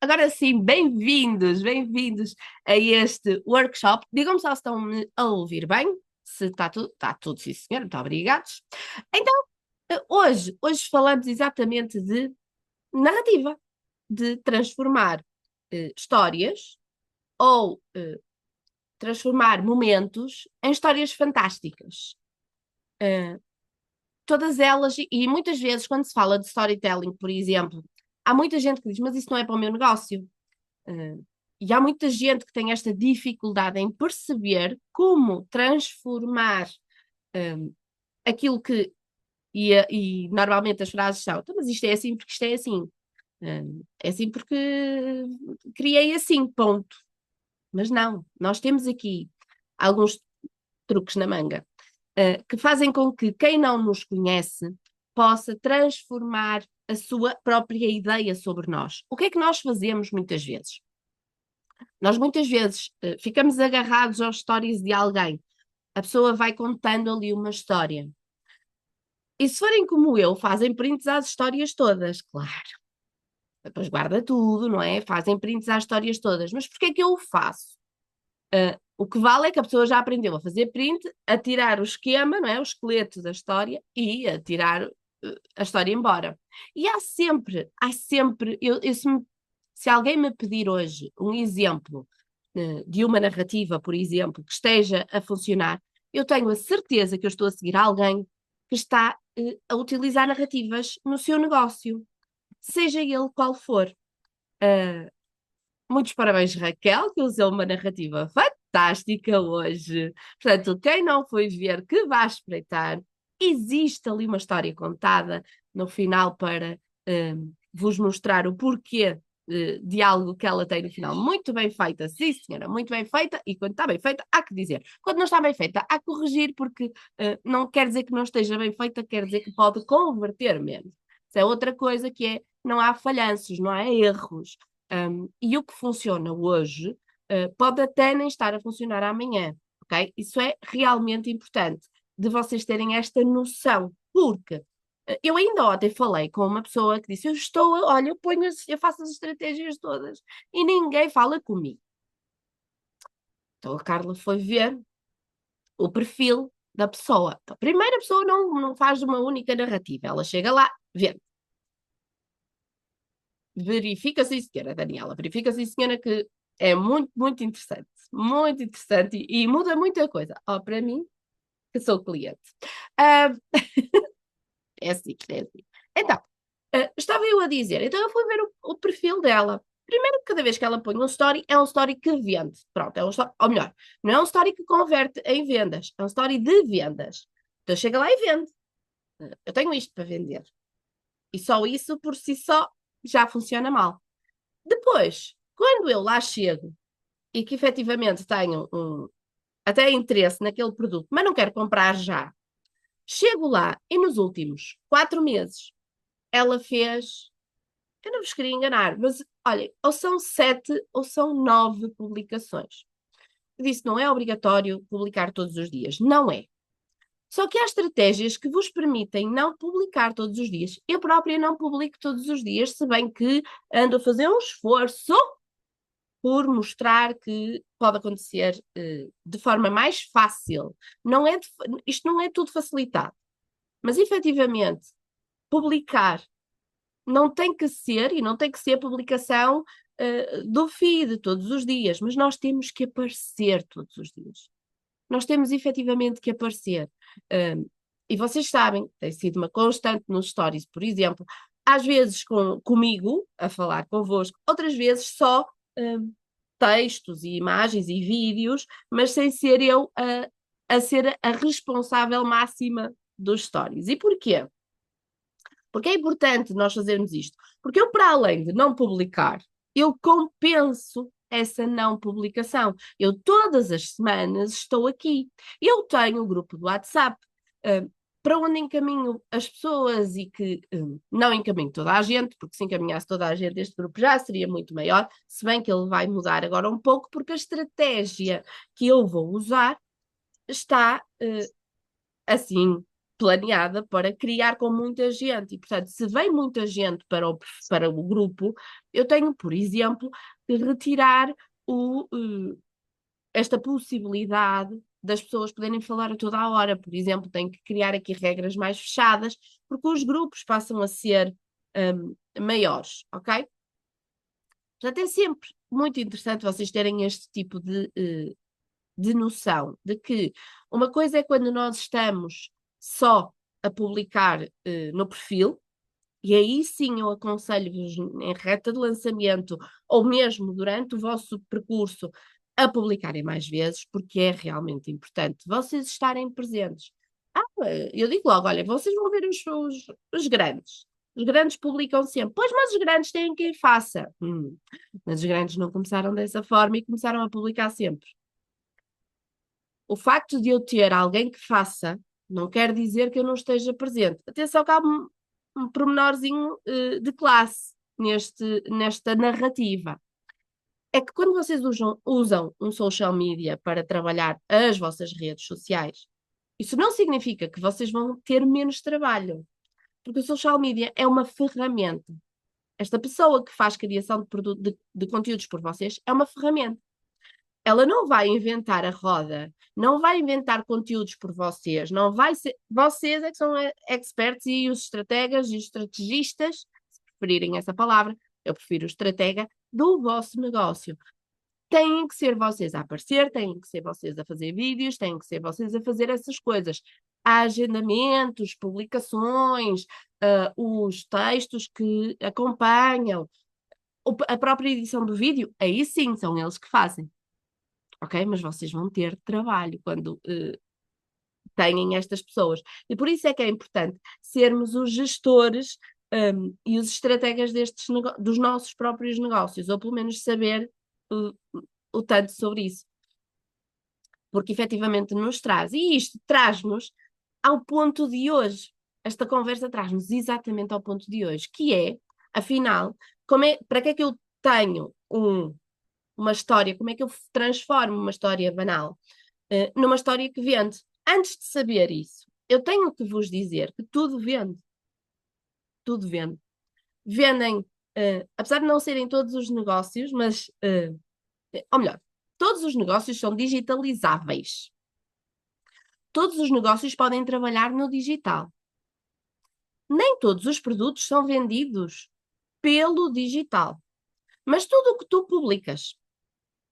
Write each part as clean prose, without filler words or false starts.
Agora sim, bem-vindos a este workshop. Digam-me só se estão-me a ouvir bem, se está tudo, sim senhor, muito obrigados. Então, hoje falamos exatamente de narrativa, de transformar histórias ou transformar momentos em histórias fantásticas. Eh, Todas elas, e muitas vezes quando se fala de storytelling, por exemplo, há muita gente que diz, mas isso não é para o meu negócio. Uh, e há muita gente que tem esta dificuldade em perceber como transformar aquilo que. E normalmente as frases são: "Então, mas isto é assim porque isto é assim. É assim porque criei assim, ponto." Mas não, nós temos aqui alguns truques na manga, que fazem com que quem não nos conhece possa transformar a sua própria ideia sobre nós. O que é que nós fazemos muitas vezes? Nós muitas vezes ficamos agarrados aos stories de alguém. A pessoa vai contando ali uma história. E se forem como eu, fazem prints às histórias todas, claro. Depois guarda tudo, não é? Fazem prints às histórias todas. Mas porquê é que eu o faço? O que vale é que a pessoa já aprendeu a fazer print, a tirar o esquema, não é? O esqueleto da história e a tirar a história embora. E há sempre, se alguém me pedir hoje um exemplo de uma narrativa, por exemplo, que esteja a funcionar, eu tenho a certeza que eu estou a seguir alguém que está a utilizar narrativas no seu negócio, seja ele qual for. Uh, Muitos parabéns, Raquel, que usou uma narrativa fantástica hoje. Portanto, quem não foi ver, que vá espreitar. Existe ali uma história contada no final para vos mostrar o porquê de algo que ela tem no final. Muito bem feita, sim, senhora, muito bem feita. E quando está bem feita, há que dizer. Quando não está bem feita, há que corrigir, porque não quer dizer que não esteja bem feita, quer dizer que pode converter menos. Isso é outra coisa que é, não há falhanços, não há erros. E o que funciona hoje, pode até nem estar a funcionar amanhã, ok? Isso é realmente importante, de vocês terem esta noção, porque eu ainda ontem falei com uma pessoa que disse: Eu estou, olha, eu faço as estratégias todas e ninguém fala comigo. Então a Carla foi ver o perfil da pessoa. Então, primeiro, a pessoa não faz uma única narrativa, ela chega lá, vê, verifica, sim, senhora Daniela, verifica, sim, senhora, que é muito interessante e muda muita coisa. Ó, para mim, que sou cliente. Ah, é assim, é assim. Então, estava eu a dizer, então eu fui ver o perfil dela. Primeiro, cada vez que ela põe um story, é um story que vende. Pronto, é um story, ou melhor, não é um story que converte em vendas, é um story de vendas. Então chega lá e vende. Eu tenho isto para vender. E só isso por si só já funciona mal. Depois, quando eu lá chego e que efetivamente tenho até interesse naquele produto, mas não quero comprar já, chego lá e nos últimos 4 meses ela fez, eu não vos queria enganar, mas olha, ou são 7 ou são 9 publicações. Eu disse, não é obrigatório publicar todos os dias. Não é. Só que há estratégias que vos permitem não publicar todos os dias. Eu própria não publico todos os dias, se bem que ando a fazer um esforço por mostrar que pode acontecer de forma mais fácil. Isto não é tudo facilitado, mas efetivamente publicar não tem que ser, e não tem que ser publicação do feed todos os dias, mas nós temos que aparecer todos os dias. Nós temos efetivamente que aparecer. E vocês sabem, tem sido uma constante nos stories, por exemplo, às vezes comigo, a falar convosco, outras vezes só textos e imagens e vídeos, mas sem ser eu a ser a responsável máxima dos stories. E porquê? Porque é importante nós fazermos isto. Porque eu, para além de não publicar, eu compenso essa não publicação. Eu todas as semanas estou aqui. Eu tenho um grupo do WhatsApp para onde encaminho as pessoas e que não encaminho toda a gente, porque se encaminhasse toda a gente, este grupo já seria muito maior, se bem que ele vai mudar agora um pouco, porque a estratégia que eu vou usar está assim. planeada para criar com muita gente. E, portanto, se vem muita gente para o grupo, eu tenho, por exemplo, de retirar esta possibilidade das pessoas poderem falar a toda a hora. Por exemplo, tenho que criar aqui regras mais fechadas, porque os grupos passam a ser maiores, ok? Portanto, é sempre muito interessante vocês terem este tipo de noção de que uma coisa é quando nós estamos só a publicar no perfil, e aí sim eu aconselho-vos em reta de lançamento ou mesmo durante o vosso percurso a publicarem mais vezes, porque é realmente importante vocês estarem presentes. Eu digo logo, olha, vocês vão ver os grandes. Os grandes publicam sempre. Pois, mas os grandes têm quem faça. Mas os grandes não começaram dessa forma e começaram a publicar sempre. O facto de eu ter alguém que faça não quer dizer que eu não esteja presente. Atenção que há um pormenorzinho de classe nesta narrativa. É que quando vocês usam um social media para trabalhar as vossas redes sociais, isso não significa que vocês vão ter menos trabalho, porque o social media é uma ferramenta. Esta pessoa que faz criação de conteúdos por vocês é uma ferramenta. Ela não vai inventar a roda, não vai inventar conteúdos por vocês, não vai ser. Vocês é que são experts e os estrategas e os estrategistas, se preferirem essa palavra, eu prefiro estratega, do vosso negócio. Têm que ser vocês a aparecer, têm que ser vocês a fazer vídeos, têm que ser vocês a fazer essas coisas. Há agendamentos, publicações, os textos que acompanham, a própria edição do vídeo, aí sim são eles que fazem. Ok? Mas vocês vão ter trabalho quando têm estas pessoas. E por isso é que é importante sermos os gestores e os estrategas dos nossos próprios negócios, ou pelo menos saber o tanto sobre isso. Porque efetivamente nos traz. E isto traz-nos ao ponto de hoje. Esta conversa traz-nos exatamente ao ponto de hoje, que é, afinal, para que é que eu tenho uma história, como é que eu transformo uma história banal numa história que vende? Antes de saber isso, eu tenho que vos dizer que tudo vende. Tudo vende. Vendem, apesar de não serem todos os negócios, mas, ou melhor, todos os negócios são digitalizáveis. Todos os negócios podem trabalhar no digital. Nem todos os produtos são vendidos pelo digital. Mas tudo o que tu publicas,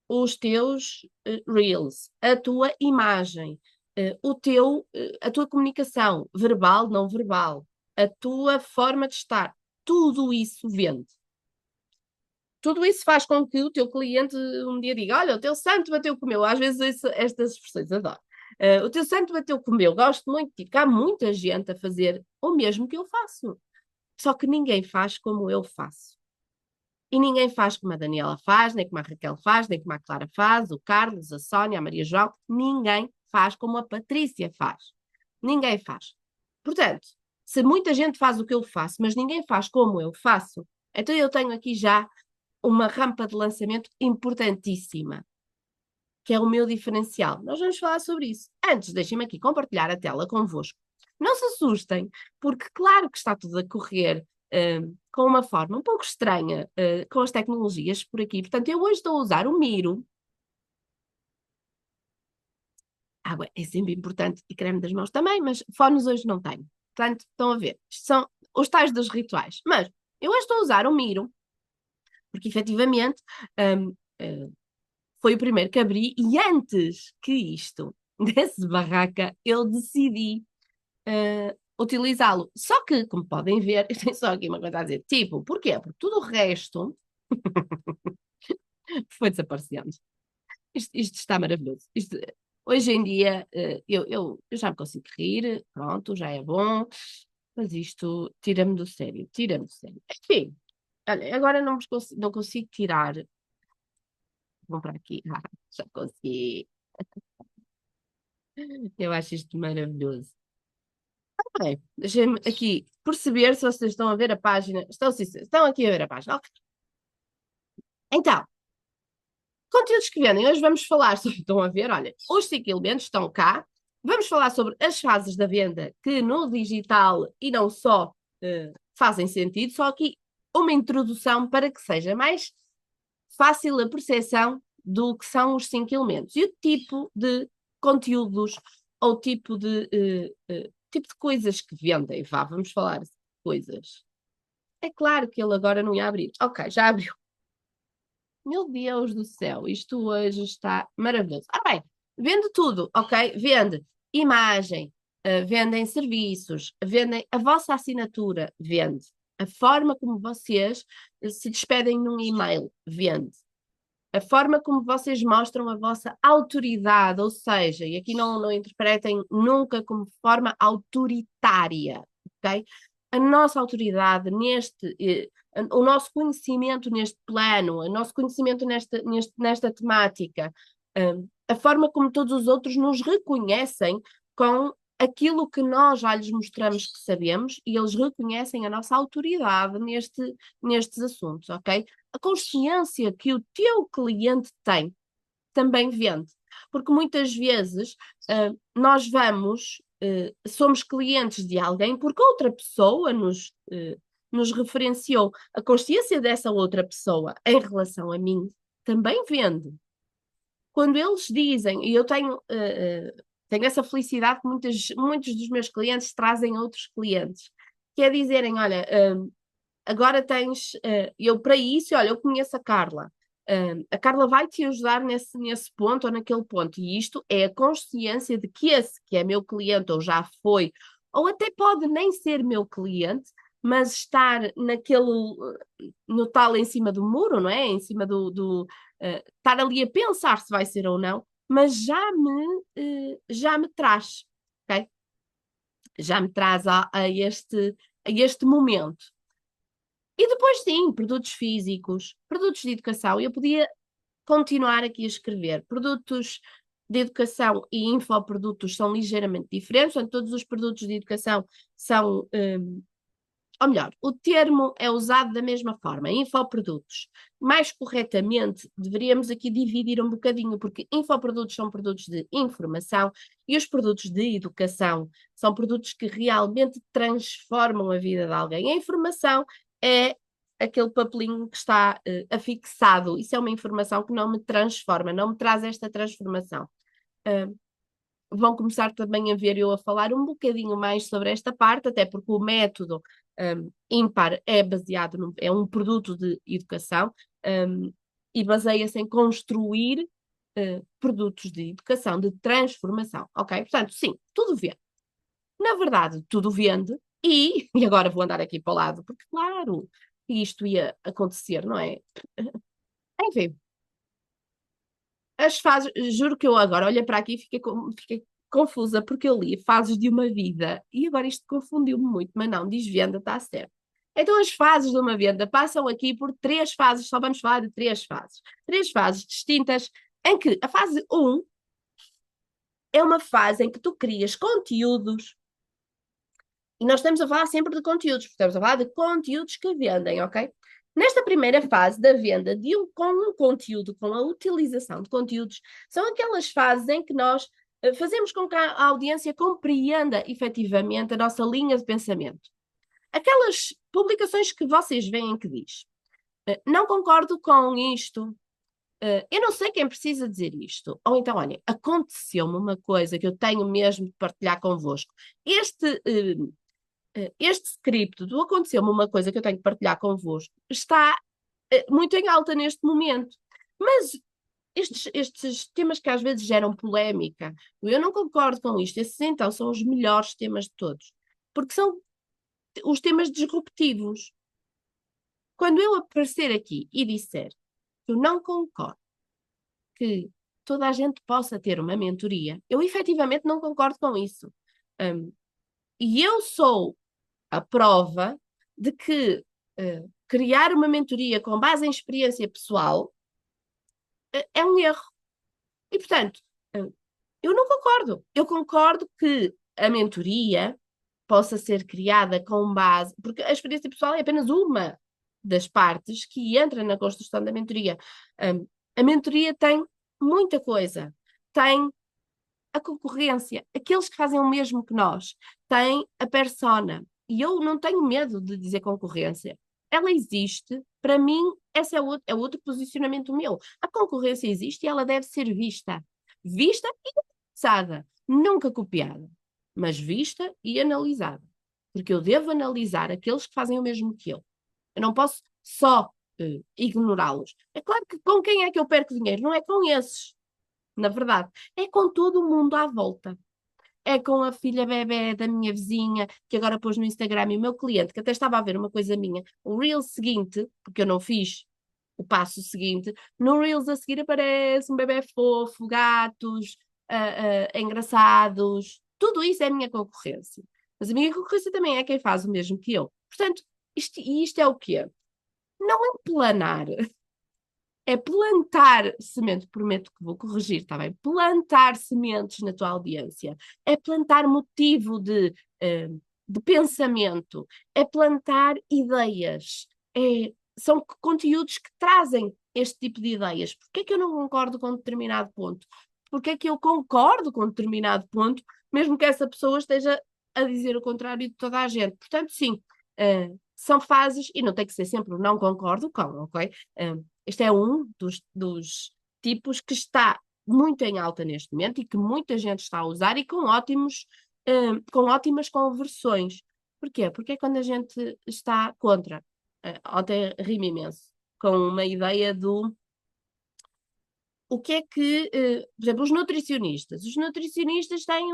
os teus reels, a tua imagem, a tua comunicação, verbal, não verbal, a tua forma de estar, tudo isso vende. Tudo isso faz com que o teu cliente um dia diga: olha, o teu santo bateu com o meu. Às vezes estas expressões adoro. O teu santo bateu com o meu. Gosto muito de ti. Há muita gente a fazer o mesmo que eu faço. Só que ninguém faz como eu faço. E ninguém faz como a Daniela faz, nem como a Raquel faz, nem como a Clara faz, o Carlos, a Sónia, a Maria João. Ninguém faz como a Patrícia faz. Ninguém faz. Portanto, se muita gente faz o que eu faço, mas ninguém faz como eu faço, então eu tenho aqui já uma rampa de lançamento importantíssima, que é o meu diferencial. Nós vamos falar sobre isso. Antes, deixem-me aqui compartilhar a tela convosco. Não se assustem, porque claro que está tudo a correr com uma forma um pouco estranha com as tecnologias por aqui. Portanto, eu hoje estou a usar o Miro. Água é sempre importante e creme das mãos também, mas fones hoje não tenho. Portanto, estão a ver, isto são os tais dos rituais. Mas eu hoje estou a usar o Miro, porque efetivamente foi o primeiro que abri e antes que isto desse barraca, eu decidi utilizá-lo. Só que, como podem ver, eu tenho só aqui uma coisa a dizer. Tipo, porquê? Porque tudo o resto foi desaparecendo. Isto está maravilhoso. Hoje em dia, eu já me consigo rir, pronto, já é bom, mas isto tira-me do sério, tira-me do sério. Enfim, olha, agora não consigo tirar. Vou para aqui. Já consegui. Eu acho isto maravilhoso. Bem, deixem-me aqui perceber se vocês estão a ver a página. Estão aqui a ver a página. Ok. Então, conteúdos que vendem. Hoje vamos falar sobre. Estão a ver? Olha, os 5 elementos estão cá. Vamos falar sobre as fases da venda que no digital e não só fazem sentido, só aqui uma introdução para que seja mais fácil a percepção do que são os 5 elementos e o tipo de conteúdos ou tipo de coisas que vendem. Vamos falar de coisas. É claro que ele agora não ia abrir. Ok, já abriu. Meu Deus do céu, isto hoje está maravilhoso. Ora bem, vende tudo, ok? Vende imagem, vendem serviços, vendem a vossa assinatura, vende. A forma como vocês se despedem num e-mail, vende. A forma como vocês mostram a vossa autoridade, ou seja, e aqui não interpretem nunca como forma autoritária, ok? A nossa autoridade o nosso conhecimento neste plano, o nosso conhecimento nesta temática, a forma como todos os outros nos reconhecem com aquilo que nós já lhes mostramos que sabemos e eles reconhecem a nossa autoridade nestes assuntos, ok? A consciência que o teu cliente tem também vende. Porque muitas vezes nós somos clientes de alguém porque outra pessoa nos referenciou. A consciência dessa outra pessoa em relação a mim também vende. Quando eles dizem, e eu tenho essa felicidade que muitos dos meus clientes trazem outros clientes, que é dizerem, olha, agora eu para isso, olha, eu conheço a Carla. A Carla vai te ajudar nesse ponto ou naquele ponto. E isto é a consciência de que esse que é meu cliente ou já foi, ou até pode nem ser meu cliente, mas estar no tal em cima do muro, não é? Em cima estar ali a pensar se vai ser ou não, mas já me traz, ok? Já me traz a este momento. E depois, sim, produtos físicos, produtos de educação. Eu podia continuar aqui a escrever. Produtos de educação e infoprodutos são ligeiramente diferentes, portanto, todos os produtos de educação são, ou melhor, o termo é usado da mesma forma, infoprodutos. Mais corretamente, deveríamos aqui dividir um bocadinho, porque infoprodutos são produtos de informação e os produtos de educação são produtos que realmente transformam a vida de alguém. A informação é aquele papelinho que está afixado. Isso é uma informação que não me transforma, não me traz esta transformação. Vão começar também a ver eu a falar um bocadinho mais sobre esta parte, até porque o método ímpar é um produto de educação e baseia-se em construir produtos de educação, de transformação, ok? Portanto, sim, tudo vende. Na verdade, tudo vende e agora vou andar aqui para o lado, porque claro, isto ia acontecer, não é? Enfim, as fases, juro que eu agora olho para aqui e fiquei confusa porque eu li fases de uma vida e agora isto confundiu-me muito, mas não, diz venda, está certo. Então as fases de uma venda passam aqui por 3 fases, só vamos falar de 3 fases. 3 fases distintas em que a fase 1 é uma fase em que tu crias conteúdos e nós estamos a falar sempre de conteúdos, porque estamos a falar de conteúdos que vendem, ok? Nesta primeira fase da venda com um conteúdo, com a utilização de conteúdos, são aquelas fases em que nós fazemos com que a audiência compreenda efetivamente a nossa linha de pensamento. Aquelas publicações que vocês veem que diz, não concordo com isto, eu não sei quem precisa dizer isto. Ou então, olha, aconteceu-me uma coisa que eu tenho mesmo de partilhar convosco. Este script do aconteceu-me uma coisa que eu tenho que partilhar convosco está muito em alta neste momento. Mas estes temas que às vezes geram polémica, eu não concordo com isto. Esses então são os melhores temas de todos, porque são os temas disruptivos. Quando eu aparecer aqui e disser que eu não concordo que toda a gente possa ter uma mentoria, eu efetivamente não concordo com isso. E eu sou a prova de que criar uma mentoria com base em experiência pessoal é um erro. E, portanto, eu não concordo. Eu concordo que a mentoria possa ser criada com base, porque a experiência pessoal é apenas uma das partes que entra na construção da mentoria. A mentoria tem muita coisa. Tem a concorrência, aqueles que fazem o mesmo que nós, têm a persona. E eu não tenho medo de dizer concorrência. Ela existe, para mim, esse é outro posicionamento meu. A concorrência existe e ela deve ser vista. Vista e analisada. Nunca copiada, mas vista e analisada. Porque eu devo analisar aqueles que fazem o mesmo que eu. Eu não posso só ignorá-los. É claro que com quem é que eu perco dinheiro? Não é com esses, na verdade. É com todo o mundo à volta. É com a filha bebé da minha vizinha, que agora pôs no Instagram, e o meu cliente, que até estava a ver uma coisa minha, o Reel seguinte, porque eu não fiz o passo seguinte, no Reels a seguir aparece um bebé fofo, gatos, engraçados, tudo isso é a minha concorrência. Mas a minha concorrência também é quem faz o mesmo que eu. Portanto, isto é o quê? Não é planar, é plantar semente. Prometo que vou corrigir, está bem? Plantar sementes na tua audiência, é plantar motivo de pensamento, é plantar ideias, são conteúdos que trazem este tipo de ideias. Porquê é que eu não concordo com determinado ponto? Porquê é que eu concordo com determinado ponto, mesmo que essa pessoa esteja a dizer o contrário de toda a gente? Portanto, sim, são fases, e não tem que ser sempre o não concordo com, ok? Este é um dos tipos que está muito em alta neste momento e que muita gente está a usar e com ótimas conversões. Porquê? Porque é quando a gente está contra. Ontem rimo imenso com uma ideia do o que é que, por exemplo, os nutricionistas. Os nutricionistas têm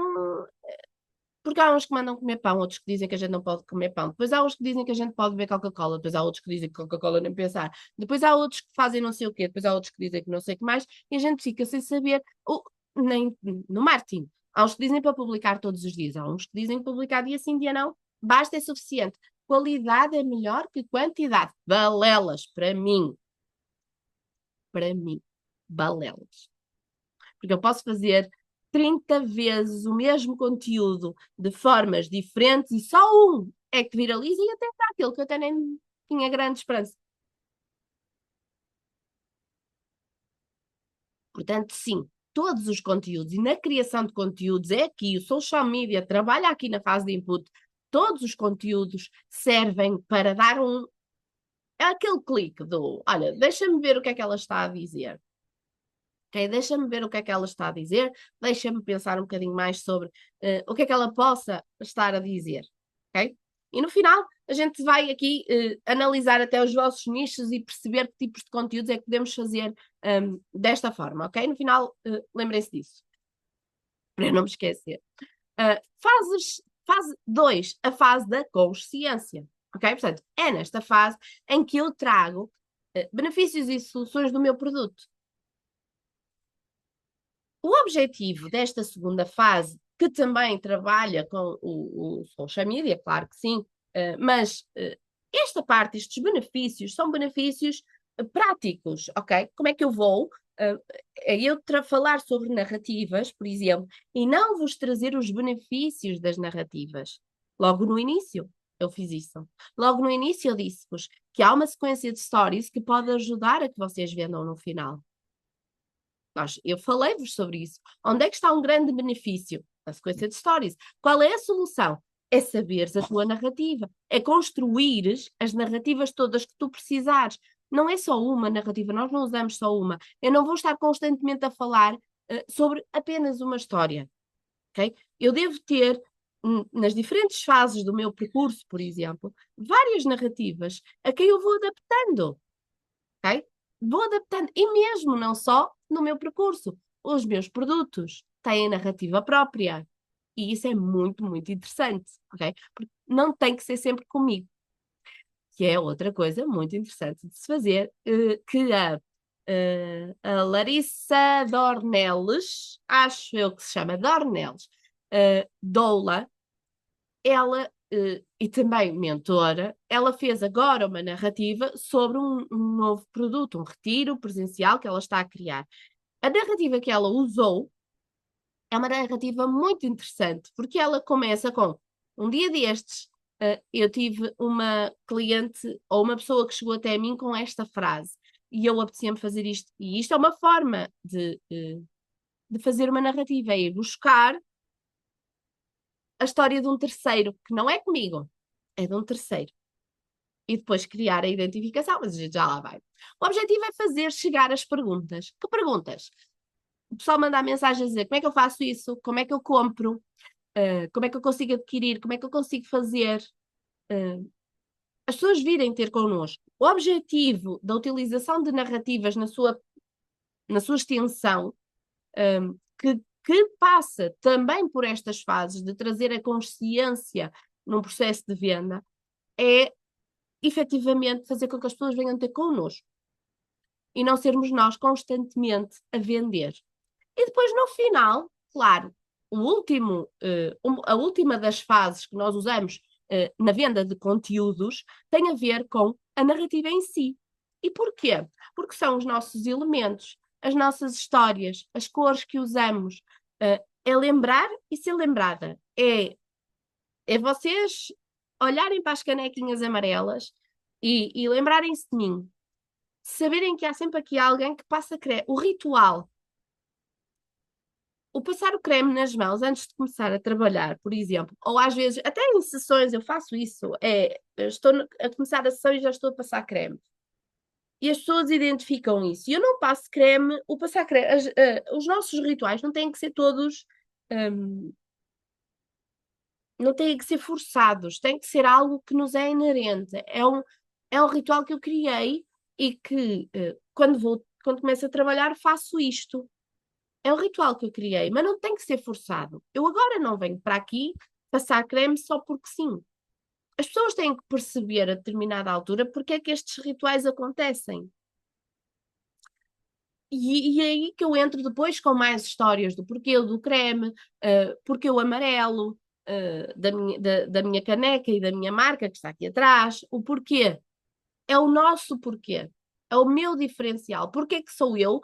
porque há uns que mandam comer pão, outros que dizem que a gente não pode comer pão. Depois há uns que dizem que a gente pode beber Coca-Cola. Depois há outros que dizem que Coca-Cola nem pensar. Depois há outros que fazem não sei o quê. Depois há outros que dizem que não sei o que mais. E a gente fica sem saber, nem no marketing. Há uns que dizem para publicar todos os dias. Há uns que dizem que publicar dia sim, dia não. Basta, é suficiente. Qualidade é melhor que quantidade. Balelas, para mim. Para mim. Balelas. Porque eu posso fazer 30 vezes o mesmo conteúdo de formas diferentes e só um é que viraliza e até está aquele que eu até nem tinha grande esperança. Portanto, sim, todos os conteúdos e na criação de conteúdos é aqui, o social media trabalha aqui na fase de input, todos os conteúdos servem para dar aquele clique do, olha, deixa-me ver o que é que ela está a dizer. Ok, deixa-me ver o que é que ela está a dizer, deixa-me pensar um bocadinho mais sobre o que é que ela possa estar a dizer, ok? E no final a gente vai aqui analisar até os vossos nichos e perceber que tipos de conteúdos é que podemos fazer desta forma, ok? No final, lembrem-se disso, para eu não me esquecer. Fase 2, a fase da consciência, ok? Portanto, é nesta fase em que eu trago benefícios e soluções do meu produto. O objetivo desta segunda fase, que também trabalha com o social media, claro que sim, mas esta parte, estes benefícios, são benefícios práticos, ok? Como é que eu vou falar sobre narrativas, por exemplo, e não vos trazer os benefícios das narrativas? Logo no início, eu fiz isso. Logo no início, eu disse-vos que há uma sequência de stories que pode ajudar a que vocês vendam no final. Eu falei-vos sobre isso. Onde é que está um grande benefício? Na sequência de stories. Qual é a solução? É saberes a tua narrativa. É construires as narrativas todas que tu precisares. Não é só uma narrativa, nós não usamos só uma. Eu não vou estar constantemente a falar sobre apenas uma história. Okay? Eu devo ter, nas diferentes fases do meu percurso, por exemplo, várias narrativas a quem eu vou adaptando. Ok? Vou adaptando, e mesmo não só no meu percurso, os meus produtos têm narrativa própria, e isso é muito, muito interessante, ok? Porque não tem que ser sempre comigo, que é outra coisa muito interessante de se fazer, que a Larissa Dornelles, acho eu que se chama Dornelles, doula, ela, e também mentora, ela fez agora uma narrativa sobre um novo produto, um retiro presencial que ela está a criar. A narrativa que ela usou é uma narrativa muito interessante, porque ela começa com um dia destes. Eu tive uma cliente ou uma pessoa que chegou até mim com esta frase, e eu apetecia-me fazer isto, e isto é uma forma de de fazer uma narrativa, é ir buscar a história de um terceiro, que não é comigo, é de um terceiro. E depois criar a identificação, mas a gente já lá vai. O objetivo é fazer chegar as perguntas. Que perguntas? O pessoal manda a mensagem a dizer como é que eu faço isso, como é que eu compro, como é que eu consigo adquirir, como é que eu consigo fazer. As pessoas virem ter connosco. O objetivo da utilização de narrativas na sua extensão, que passa também por estas fases de trazer a consciência num processo de venda, é efetivamente fazer com que as pessoas venham ter connosco e não sermos nós constantemente a vender. E depois, no final, claro, a última das fases que nós usamos na venda de conteúdos tem a ver com a narrativa em si. E porquê? Porque são os nossos elementos, as nossas histórias, as cores que usamos. É lembrar e ser lembrada. É vocês olharem para as canequinhas amarelas e lembrarem-se de mim. Saberem que há sempre aqui alguém que passa creme. O ritual. O passar o creme nas mãos antes de começar a trabalhar, por exemplo, ou às vezes, até em sessões eu faço isso, eu estou a começar a sessão e já estou a passar creme. E as pessoas identificam isso. E eu não passo creme, o passar creme, os nossos rituais não têm que ser todos, não têm que ser forçados, tem que ser algo que nos é inerente. É um ritual que eu criei e que quando começo a trabalhar faço isto. É um ritual que eu criei, mas não tem que ser forçado. Eu agora não venho para aqui passar creme só porque sim. As pessoas têm que perceber a determinada altura porque é que estes rituais acontecem. E é aí que eu entro depois com mais histórias do porquê do creme, porque o amarelo, da minha caneca e da minha marca que está aqui atrás, o porquê. É o nosso porquê. É o meu diferencial. Porquê que sou eu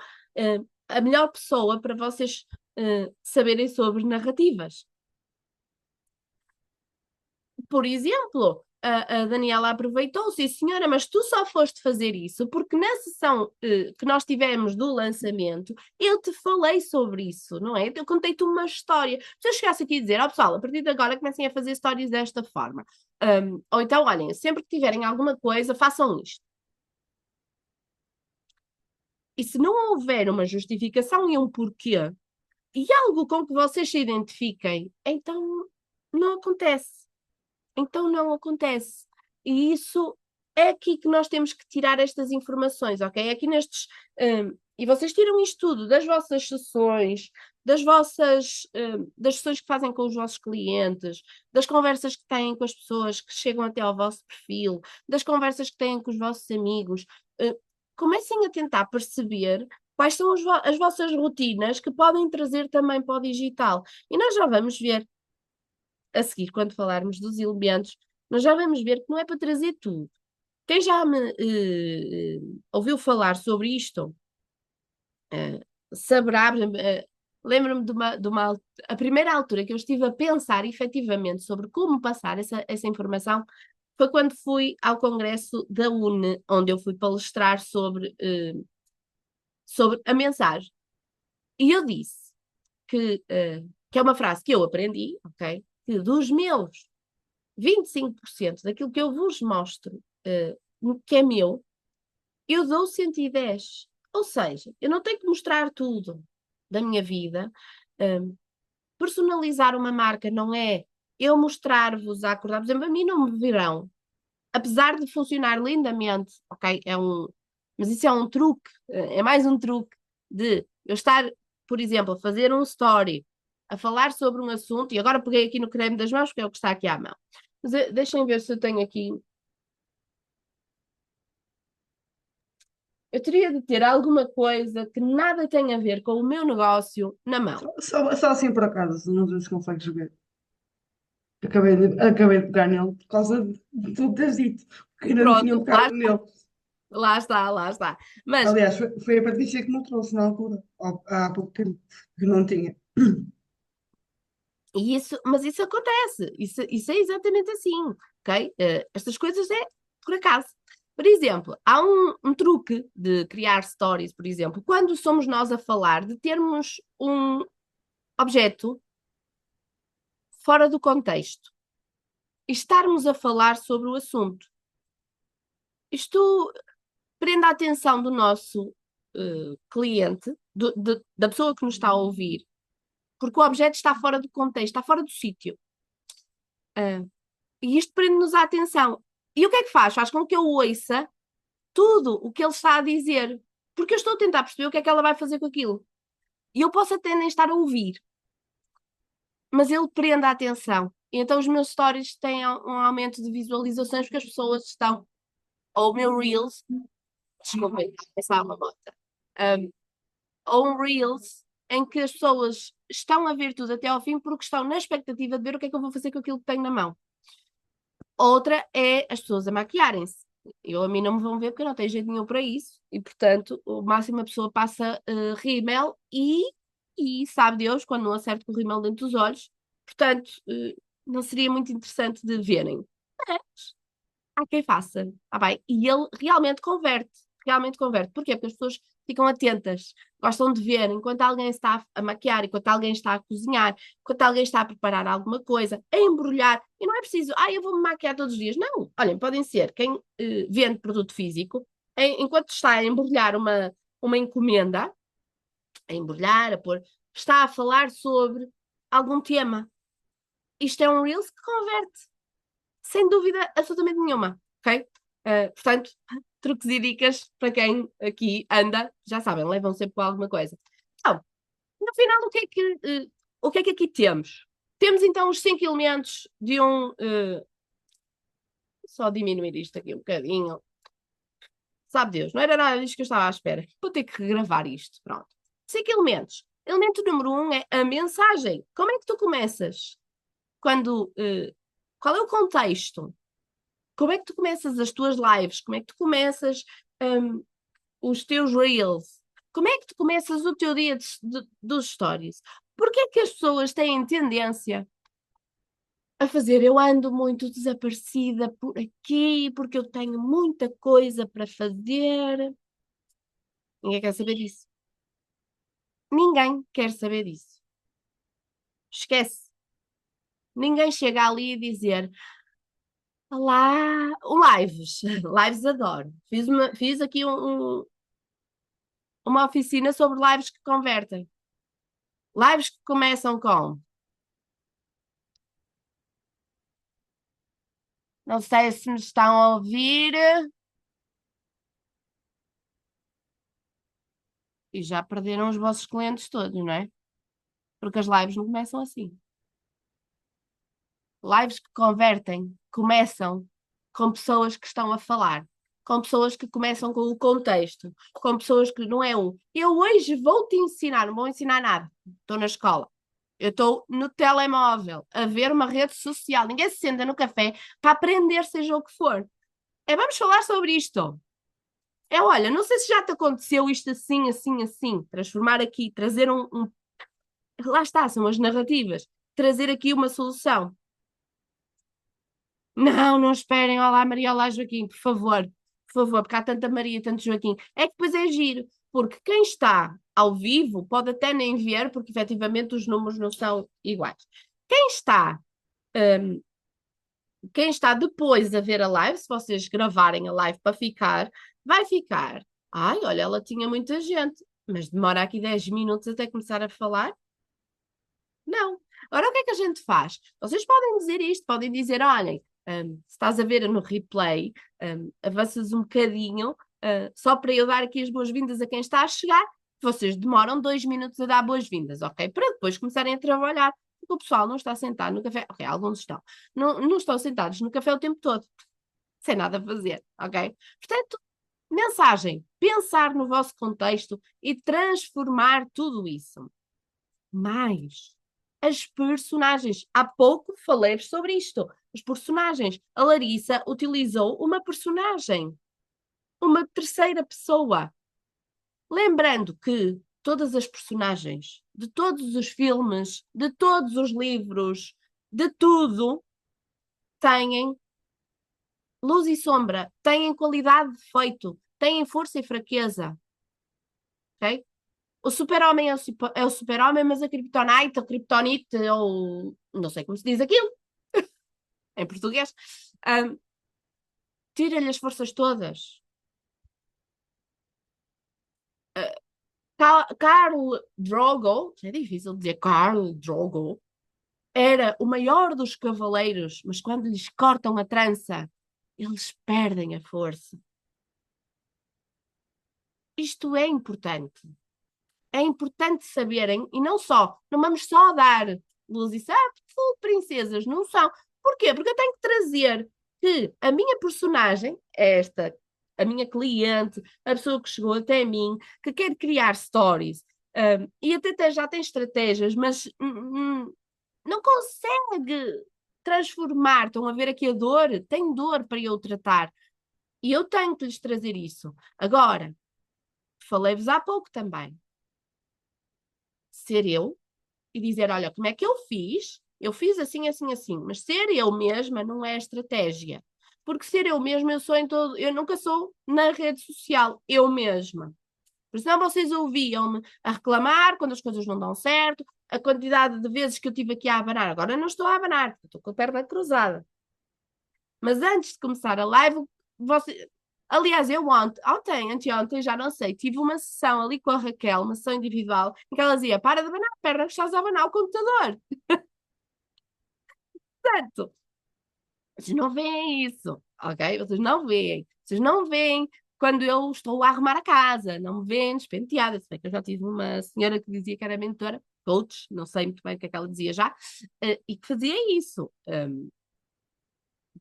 a melhor pessoa para vocês saberem sobre narrativas? Por exemplo, a Daniela aproveitou, sim senhora, mas tu só foste fazer isso porque na sessão que nós tivemos do lançamento, eu te falei sobre isso, não é? Eu contei-te uma história. Se eu chegasse aqui a dizer, ó pessoal, a partir de agora comecem a fazer histórias desta forma. Ou então, olhem, sempre que tiverem alguma coisa, façam isto. E se não houver uma justificação e um porquê, e algo com que vocês se identifiquem, então não acontece. Então não acontece. E isso é aqui que nós temos que tirar estas informações, ok? É aqui nestes. E vocês tiram isto tudo das vossas sessões, das sessões que fazem com os vossos clientes, das conversas que têm com as pessoas que chegam até ao vosso perfil, das conversas que têm com os vossos amigos. Comecem a tentar perceber quais são as vossas rotinas que podem trazer também para o digital. E nós já vamos ver a seguir, quando falarmos dos elementos, nós já vamos ver que não é para trazer tudo. Quem já me ouviu falar sobre isto, saberá, lembro-me a primeira altura que eu estive a pensar efetivamente sobre como passar essa informação foi quando fui ao congresso da UNE, onde eu fui palestrar sobre a mensagem. E eu disse que é uma frase que eu aprendi, ok? Que dos meus 25% daquilo que eu vos mostro, que é meu, eu dou 110. Ou seja, eu não tenho que mostrar tudo da minha vida. Personalizar uma marca não é eu mostrar-vos a acordar. Por exemplo, a mim não me virão. Apesar de funcionar lindamente, ok? Mas isso é um truque, é mais um truque de eu estar, por exemplo, a fazer um story, a falar sobre um assunto, e agora peguei aqui no creme das mãos, que é o que está aqui à mão. Mas deixem ver se eu tenho aqui. Eu teria de ter alguma coisa que nada tenha a ver com o meu negócio na mão. Só assim por acaso, não sei se consegues ver. Acabei de pegar nele por causa de tu teres dito, porque ainda não tinham Pronto, tocado nele. lá está, lá está. Mas Aliás, foi a Patrícia que me trouxe na altura, há pouco tempo, que não tinha. mas isso acontece, isso é exatamente assim, ok? Estas coisas é por acaso. Por exemplo, há um truque de criar stories, por exemplo, quando somos nós a falar, de termos um objeto fora do contexto e estarmos a falar sobre o assunto. Isto prende a atenção do nosso cliente, da pessoa que nos está a ouvir, porque o objeto está fora do contexto, está fora do sítio. E isto prende-nos a atenção. E o que é que faz? Faz com que eu ouça tudo o que ele está a dizer, porque eu estou a tentar perceber o que é que ela vai fazer com aquilo. E eu posso até nem estar a ouvir, mas ele prende a atenção. E então os meus stories têm um aumento de visualizações porque as pessoas estão, ou o meu Reels, desculpem, essa é uma moto, ou um Reels em que as pessoas estão a ver tudo até ao fim porque estão na expectativa de ver o que é que eu vou fazer com aquilo que tenho na mão. Outra é as pessoas a maquiarem-se. A mim não me vão ver porque eu não tenho jeito nenhum para isso e, portanto, o máximo a pessoa passa rímel e sabe Deus quando não acerta com o rímel dentro dos olhos. Portanto, não seria muito interessante de verem. Mas há quem faça. Ah, bem. E ele realmente converte. Realmente converte. Porquê? Porque as pessoas ficam atentas, gostam de ver enquanto alguém está a maquiar, enquanto alguém está a cozinhar, enquanto alguém está a preparar alguma coisa, a embrulhar. E não é preciso, eu vou-me maquiar todos os dias. Não. Olhem, podem ser quem vende produto físico, enquanto está a embrulhar uma encomenda, a embrulhar, a pôr, está a falar sobre algum tema. Isto é um Reels que converte, sem dúvida absolutamente nenhuma, ok? Portanto, truques e dicas para quem aqui anda, já sabem, levam sempre com alguma coisa. Então, no final, o que é que aqui temos? Temos então os 5 elementos de um. Só diminuir isto aqui um bocadinho. Sabe Deus, não era nada disto que eu estava à espera. Vou ter que regravar isto. Pronto. 5 elementos. Elemento número 1 é a mensagem. Como é que tu começas? Quando. Qual é o contexto? Como é que tu começas as tuas lives? Como é que tu começas os teus reels? Como é que tu começas o teu dia dos stories? Porquê é que as pessoas têm tendência a fazer? Eu ando muito desaparecida por aqui, porque eu tenho muita coisa para fazer. Ninguém quer saber disso. Ninguém quer saber disso. Esquece. Ninguém chega ali e dizer: Olá, o lives. Lives adoro. Fiz aqui uma oficina sobre lives que convertem. Lives que começam com: não sei se me estão a ouvir. E já perderam os vossos clientes todos, não é? Porque as lives não começam assim. Lives que convertem começam com pessoas que estão a falar, com pessoas que começam com o contexto, com pessoas que não é eu hoje vou-te ensinar, não vou ensinar nada, estou na escola. Eu estou no telemóvel a ver uma rede social. Ninguém se senta no café para aprender, seja o que for. Vamos falar sobre isto. Olha, não sei se já te aconteceu isto assim, assim, assim. Transformar aqui, trazer lá está, são as narrativas. Trazer aqui uma solução. Não, não esperem. Olá, Maria, olá, Joaquim, por favor. Por favor, porque há tanta Maria, tanto Joaquim. É que depois é giro, porque quem está ao vivo pode até nem ver, porque efetivamente os números não são iguais. Quem está, hum, quem está depois a ver a live, se vocês gravarem a live para ficar, vai ficar. Ai, olha, ela tinha muita gente, mas demora aqui 10 minutos até começar a falar. Não. Ora, o que é que a gente faz? Vocês podem dizer isto, podem dizer, olhem, se estás a ver no replay, avanças um bocadinho, só para eu dar aqui as boas-vindas a quem está a chegar, vocês demoram 2 minutos a dar boas-vindas, ok? Para depois começarem a trabalhar, porque o pessoal não está sentado no café, ok, alguns estão, não estão sentados no café o tempo todo, sem nada a fazer, ok? Portanto, mensagem, pensar no vosso contexto e transformar tudo isso. Mais as personagens. Há pouco falei sobre isto. Os personagens. A Larissa utilizou uma personagem, uma terceira pessoa. Lembrando que todas as personagens de todos os filmes, de todos os livros, de tudo, têm Luz e sombra têm qualidade de defeito, têm força e fraqueza. Ok? O super-homem é o super-homem, mas a Kryptonite, ou Kryptonite, ou não sei como se diz aquilo, em português, tira-lhe as forças todas. Karl Drogo, é difícil dizer Karl Drogo, era o maior dos cavaleiros, mas quando lhes cortam a trança, eles perdem a força. Isto é importante. É importante saberem, e não só, não vamos só dar luz e são princesas, não são. Porquê? Porque eu tenho que trazer que a minha personagem, esta, a minha cliente, a pessoa que chegou até mim, que quer criar stories, e até já tem estratégias, mas não consegue transformar. Estão a ver aqui a dor? Tem dor para eu tratar. E eu tenho que lhes trazer isso. Agora, falei-vos há pouco também. Ser eu e dizer, olha, como é que eu fiz? Eu fiz assim, assim, assim. Mas ser eu mesma não é estratégia. Porque ser eu mesma, eu sou em todo... Eu nunca sou na rede social, eu mesma. Porque senão vocês ouviam-me a reclamar quando as coisas não dão certo, a quantidade de vezes que eu tive aqui a abanar. Agora não estou a abanar, estou com a perna cruzada. Mas antes de começar a live, você... Aliás, eu ontem, anteontem, já não sei, tive uma sessão ali com a Raquel, uma sessão individual, em que ela dizia: para de abanar a perna, que estás a abanar o computador. Portanto, vocês não veem isso, ok? Vocês não veem. Vocês não veem quando eu estou a arrumar a casa, não me veem despenteada. Se bem que eu já tive uma senhora que dizia que era mentora, coach, não sei muito bem o que é que ela dizia já, e que fazia isso.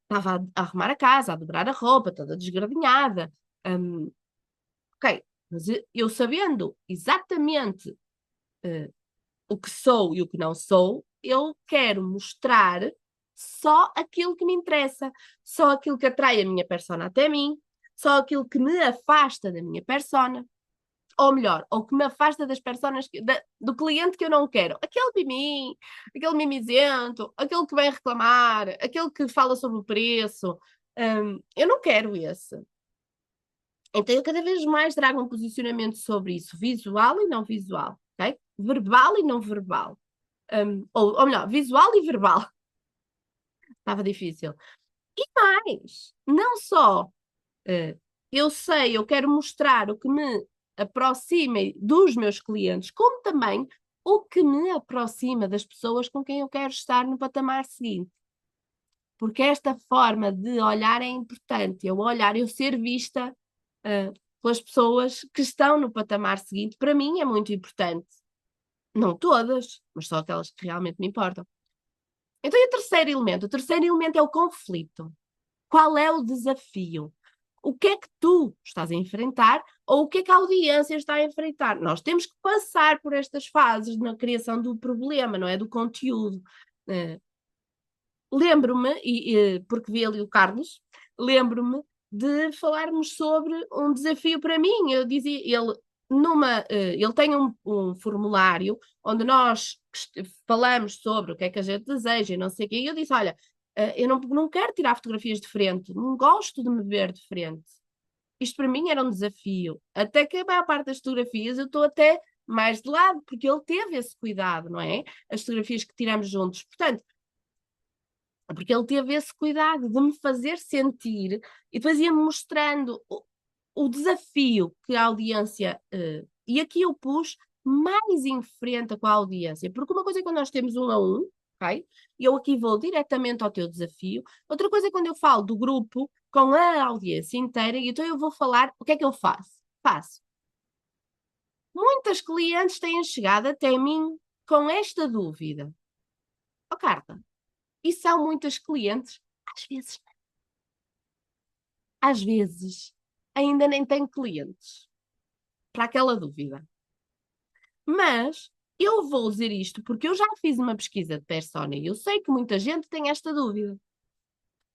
Estava a arrumar a casa, a dobrar a roupa, toda desgradinhada. Um, ok, mas eu sabendo exatamente o que sou e o que não sou, eu quero mostrar só aquilo que me interessa, só aquilo que atrai a minha persona até mim, só aquilo que me afasta da minha persona, ou melhor, ou que me afasta das personas do cliente que eu não quero. Aquele mimimi, aquele mimizento, aquele que vem reclamar, aquele que fala sobre o preço. Eu não quero esse. Então eu cada vez mais trago um posicionamento sobre isso, visual e não visual, ok? Verbal e não verbal. Ou melhor, visual e verbal. Estava difícil. E mais, não só uh, eu sei, eu quero mostrar o que me aproxima dos meus clientes, como também o que me aproxima das pessoas com quem eu quero estar no patamar seguinte. Porque esta forma de olhar é importante. Eu olhar, eu ser vista pelas pessoas que estão no patamar seguinte, para mim é muito importante. Não todas, mas só aquelas que realmente me importam. Então, e o terceiro elemento? O terceiro elemento é o conflito. Qual é o desafio? O que é que tu estás a enfrentar ou o que é que a audiência está a enfrentar? Nós temos que passar por estas fases na criação do problema, não é? Do conteúdo. Lembro-me, porque vi ali o Carlos, lembro-me de falarmos sobre um desafio para mim. Eu dizia, ele tem um formulário onde nós falamos sobre o que é que a gente deseja e não sei o quê. E eu disse: olha, eu não quero tirar fotografias de frente, não gosto de me ver de frente. Isto para mim era um desafio. Até que a maior parte das fotografias eu estou até mais de lado, porque ele teve esse cuidado, não é? As fotografias que tiramos juntos. Portanto, porque ele teve esse cuidado de me fazer sentir e depois ia-me mostrando o desafio que a audiência. E aqui eu pus mais em frente com a audiência, porque uma coisa é quando nós temos um a um, ok? E eu aqui vou diretamente ao teu desafio. Outra coisa é quando eu falo do grupo com a audiência inteira, e então eu vou falar o que é que eu faço. Faço. Muitas clientes têm chegado até mim com esta dúvida. Ó, Carla, e são muitas clientes? Às vezes, às vezes, ainda nem tenho clientes para aquela dúvida. Mas eu vou dizer isto porque eu já fiz uma pesquisa de persona e eu sei que muita gente tem esta dúvida.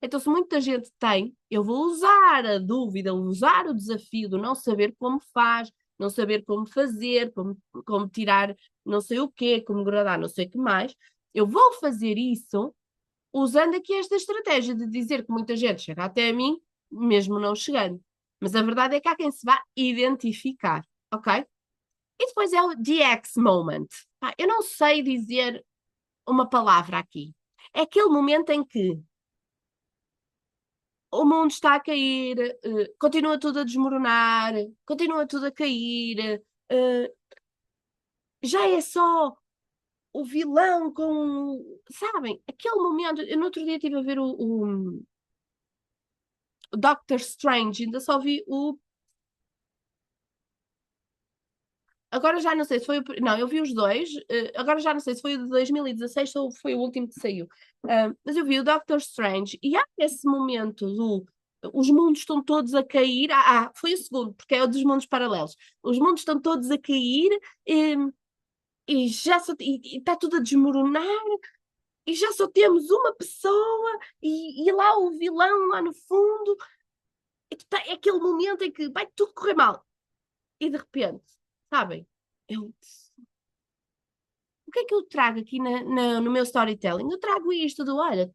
Então, se muita gente tem, eu vou usar a dúvida, usar o desafio de não saber como faz, não saber como fazer, como tirar não sei o quê, como gradar não sei o que mais. Eu vou fazer isso usando aqui esta estratégia de dizer que muita gente chega até a mim, mesmo não chegando. Mas a verdade é que há quem se vá identificar, ok? E depois é o DX moment. Pá, eu não sei dizer uma palavra aqui. É aquele momento em que o mundo está a cair, continua tudo a desmoronar, continua tudo a cair, já é só o vilão com. Sabem? Aquele momento. Eu no outro dia estive a ver o Doctor Strange, ainda só vi o. Agora já não sei se foi o. Não, eu vi os dois. Agora já não sei se foi o de 2016 ou foi o último que saiu. Mas eu vi o Doctor Strange e há esse momento do. Os mundos estão todos a cair. Foi o segundo, porque é o dos mundos paralelos. Os mundos estão todos a cair e já e está tudo a desmoronar e já só temos uma pessoa e lá o vilão lá no fundo. É aquele momento em que vai tudo correr mal. E de repente, sabem? Eu, o que é que eu trago aqui no meu storytelling? Eu trago isto do, olha,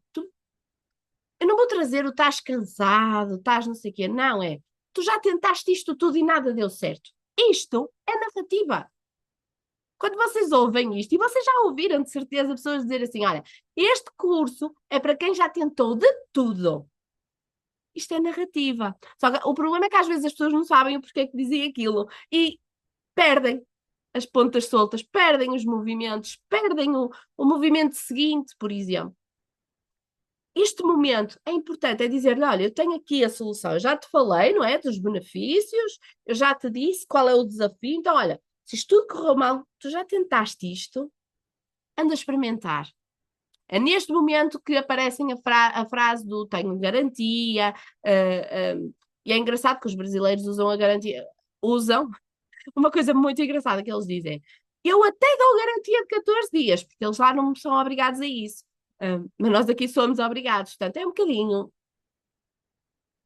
eu não vou trazer o estás cansado, estás não sei o quê. Não, é. Tu já tentaste isto tudo e nada deu certo. Isto é narrativa. Quando vocês ouvem isto, e vocês já ouviram de certeza pessoas dizer assim, olha, este curso é para quem já tentou de tudo. Isto é narrativa. Só que o problema é que às vezes as pessoas não sabem o porquê que dizem aquilo e perdem as pontas soltas, perdem os movimentos, perdem o movimento seguinte, por exemplo. Este momento é importante, é dizer-lhe, olha, eu tenho aqui a solução, eu já te falei, não é, dos benefícios, eu já te disse qual é o desafio, então, olha, se isto tudo correu mal, tu já tentaste isto, anda a experimentar. É neste momento que aparece a frase do tenho garantia, e é engraçado que os brasileiros usam a garantia, usam uma coisa muito engraçada que eles dizem. Eu até dou garantia de 14 dias, porque eles lá não são obrigados a isso. Mas nós aqui somos obrigados. Portanto, é um bocadinho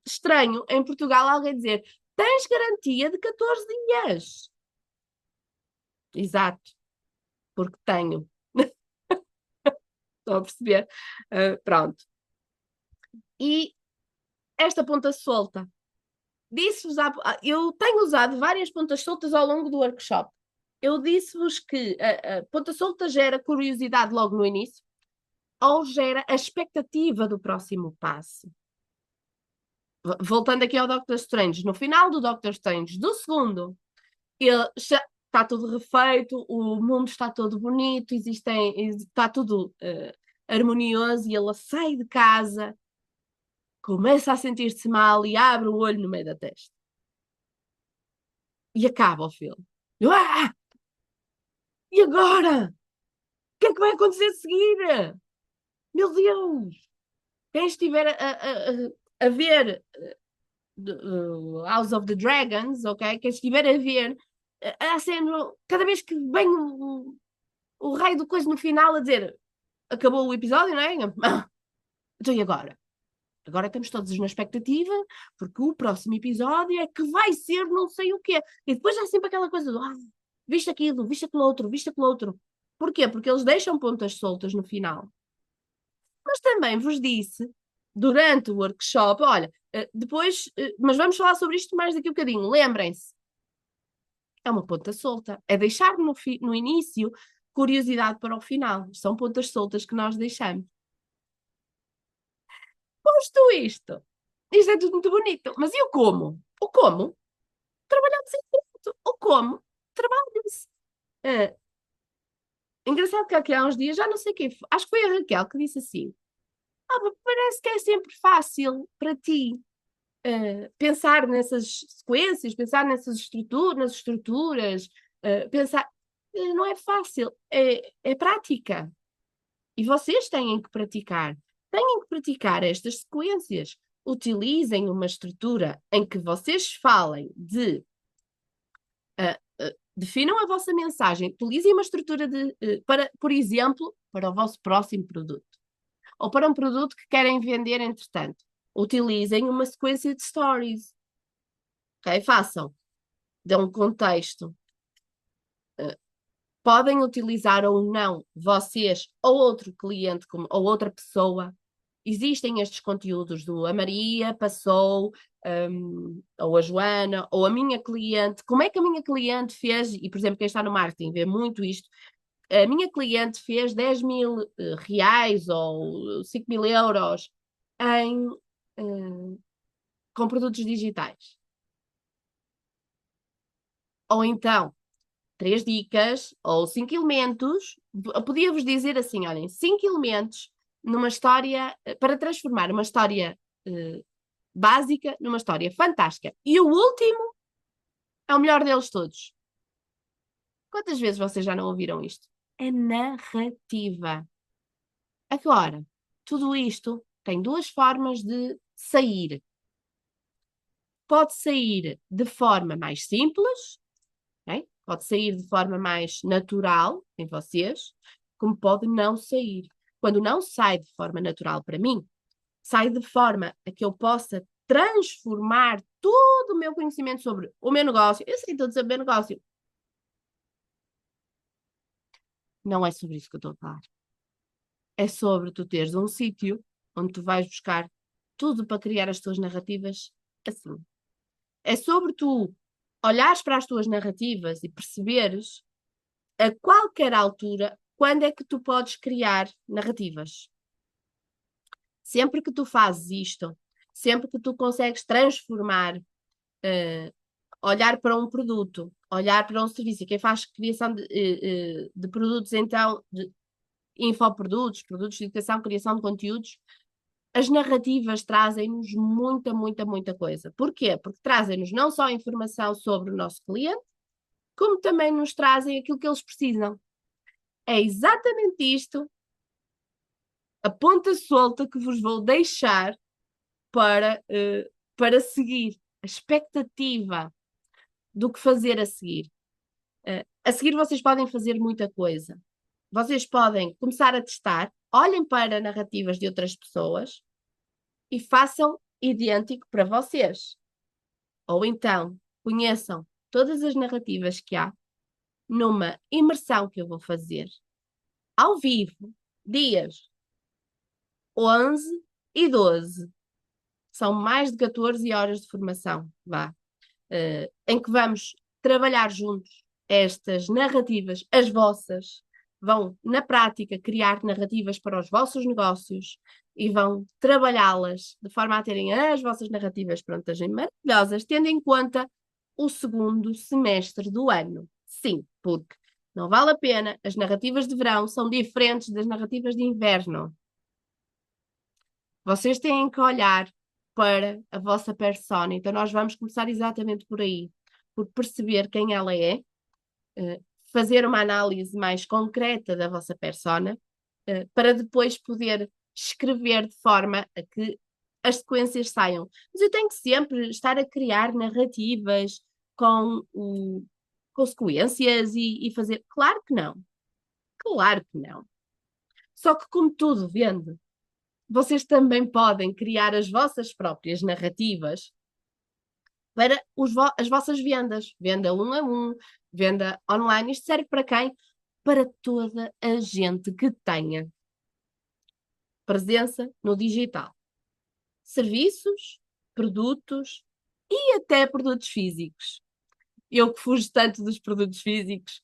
estranho em Portugal alguém dizer tens garantia de 14 dias. Exato, porque tenho. Estão a perceber? Pronto. E esta ponta solta. Disse-vos, eu tenho usado várias pontas soltas ao longo do workshop. Eu disse-vos que a ponta solta gera curiosidade logo no início, ou gera a expectativa do próximo passo. Voltando aqui ao Doctor Strange, no final do Doctor Strange, do segundo, ele está tudo refeito, o mundo está todo bonito, está tudo harmonioso e ele sai de casa, começa a sentir-se mal e abre o olho no meio da testa. E acaba o filme. Ah! E agora? O que é que vai acontecer a seguir? Meu Deus! Quem estiver a ver House of the Dragons, ok? Quem estiver a ver, há sempre, cada vez que vem o raio do coisa no final a dizer acabou o episódio, não é? Então e agora? Agora estamos todos na expectativa, porque o próximo episódio é que vai ser não sei o quê. E depois há sempre aquela coisa do viste aquilo, viste aquilo outro, viste aquilo outro. Porquê? Porque eles deixam pontas soltas no final. Mas também vos disse, durante o workshop, olha, depois, mas vamos falar sobre isto mais daqui a um bocadinho. Lembrem-se, é uma ponta solta. É deixar no início curiosidade para o final. São pontas soltas que nós deixamos. Posto isto é tudo muito bonito. Mas e o como? O como? Trabalhamos em conjunto. O como? Trabalha-se. Engraçado que aqui há uns dias, já não sei quem, acho que foi a Raquel que disse assim: parece que é sempre fácil para ti pensar nessas sequências, pensar nas estruturas, pensar. Não é fácil, é prática. E vocês têm que praticar. Têm que praticar estas sequências. Utilizem uma estrutura em que vocês falem de. Definam a vossa mensagem. Utilizem uma estrutura para, por exemplo, para o vosso próximo produto. Ou para um produto que querem vender, entretanto. Utilizem uma sequência de stories. Ok? Façam. Dê um contexto. Podem utilizar ou não vocês ou outro cliente ou outra pessoa existem estes conteúdos do a Maria passou, ou a Joana, ou a minha cliente, como é que a minha cliente fez, e por exemplo, quem está no marketing vê muito isto, a minha cliente fez 10.000 reais ou 5.000 euros em, com produtos digitais. Ou então, 3 dicas ou 5 elementos. Podia-vos dizer assim: olhem, 5 elementos numa história, para transformar uma história básica numa história fantástica. E o último é o melhor deles todos. Quantas vezes vocês já não ouviram isto? É narrativa. Agora, tudo isto tem duas formas de sair. Pode sair de forma mais simples, okay? Pode sair de forma mais natural em vocês, como pode não sair. Quando não sai de forma natural para mim, sai de forma a que eu possa transformar todo o meu conhecimento sobre o meu negócio. Eu sei tudo sobre o meu negócio. Não é sobre isso que eu estou a falar. É sobre tu teres um sítio onde tu vais buscar tudo para criar as tuas narrativas assim. É sobre tu olhares para as tuas narrativas e perceberes a qualquer altura quando é que tu podes criar narrativas. Sempre que tu fazes isto, sempre que tu consegues transformar, olhar para um produto, olhar para um serviço, e quem faz criação de produtos, então, de infoprodutos, produtos de educação, criação de conteúdos, as narrativas trazem-nos muita, muita, muita coisa. Porquê? Porque trazem-nos não só informação sobre o nosso cliente, como também nos trazem aquilo que eles precisam. É exatamente isto, a ponta solta que vos vou deixar para seguir. A expectativa do que fazer a seguir. A seguir vocês podem fazer muita coisa. Vocês podem começar a testar, olhem para narrativas de outras pessoas e façam idêntico para vocês. Ou então, conheçam todas as narrativas que há numa imersão que eu vou fazer ao vivo, dias 11 e 12. São mais de 14 horas de formação, vá, em que vamos trabalhar juntos estas narrativas, as vossas, vão, na prática, criar narrativas para os vossos negócios e vão trabalhá-las de forma a terem as vossas narrativas prontas e maravilhosas, tendo em conta o segundo semestre do ano. Sim, porque não vale a pena, as narrativas de verão são diferentes das narrativas de inverno. Vocês têm que olhar para a vossa persona. Então, nós vamos começar exatamente por aí, por perceber quem ela é, fazer uma análise mais concreta da vossa persona, para depois poder escrever de forma a que as sequências saiam. Mas eu tenho que sempre estar a criar narrativas com consequências e fazer. Claro que não. Claro que não. Só que, como tudo vende, vocês também podem criar as vossas próprias narrativas para as vossas vendas. Venda 1 a 1, venda online. Isto serve para quem? Para toda a gente que tenha presença no digital. Serviços, produtos e até produtos físicos. Eu que fujo tanto dos produtos físicos,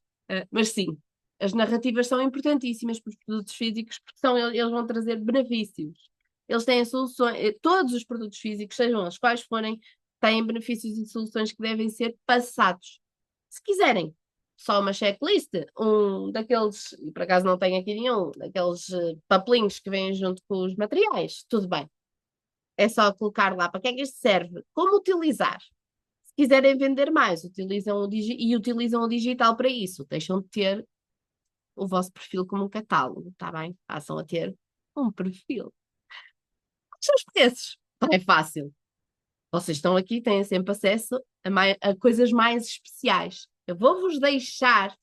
mas sim, as narrativas são importantíssimas para os produtos físicos porque eles vão trazer benefícios. Eles têm soluções, todos os produtos físicos, sejam os quais forem, têm benefícios e soluções que devem ser passados. Se quiserem, só uma checklist, um daqueles, e por acaso não tenho aqui nenhum, daqueles papelinhos que vêm junto com os materiais, tudo bem. É só colocar lá para que é que isto serve, como utilizar. Se quiserem vender mais, utilizam o digital para isso. Deixam de ter o vosso perfil como um catálogo, está bem? Passam a ter um perfil. Os seus preços. É fácil. Vocês estão aqui, têm sempre acesso a coisas mais especiais. Eu vou-vos deixar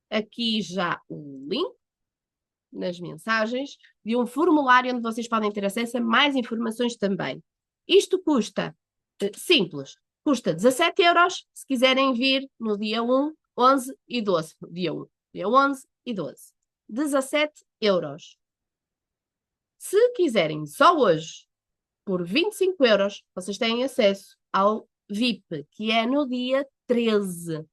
aqui já o link nas mensagens de um formulário onde vocês podem ter acesso a mais informações também. Isto custa, simples, custa 17 euros se quiserem vir no dia 1, 11 e 12. Dia 1, dia 11 e 12. 17 euros. Se quiserem só hoje, por 25 euros, vocês têm acesso ao VIP, que é no dia 13.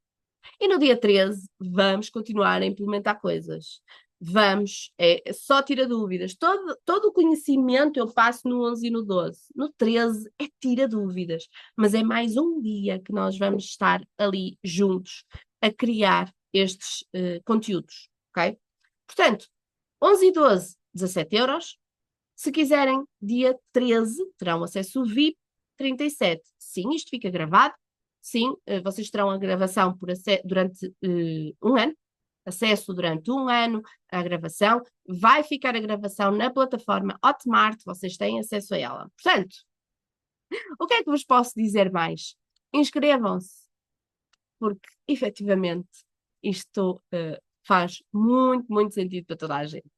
E no dia 13 vamos continuar a implementar coisas. Vamos, só tira dúvidas. Todo o conhecimento eu passo no 11 e no 12. No 13 é tira dúvidas. Mas é mais um dia que nós vamos estar ali juntos a criar estes conteúdos, ok? Portanto, 11 e 12, 17 euros. Se quiserem, dia 13, terão acesso VIP, 37. Sim, isto fica gravado. Sim, vocês terão a gravação durante um ano, acesso durante um ano à gravação. Vai ficar a gravação na plataforma Hotmart, vocês têm acesso a ela. Portanto, o que é que vos posso dizer mais? Inscrevam-se, porque efetivamente isto faz muito, muito sentido para toda a gente.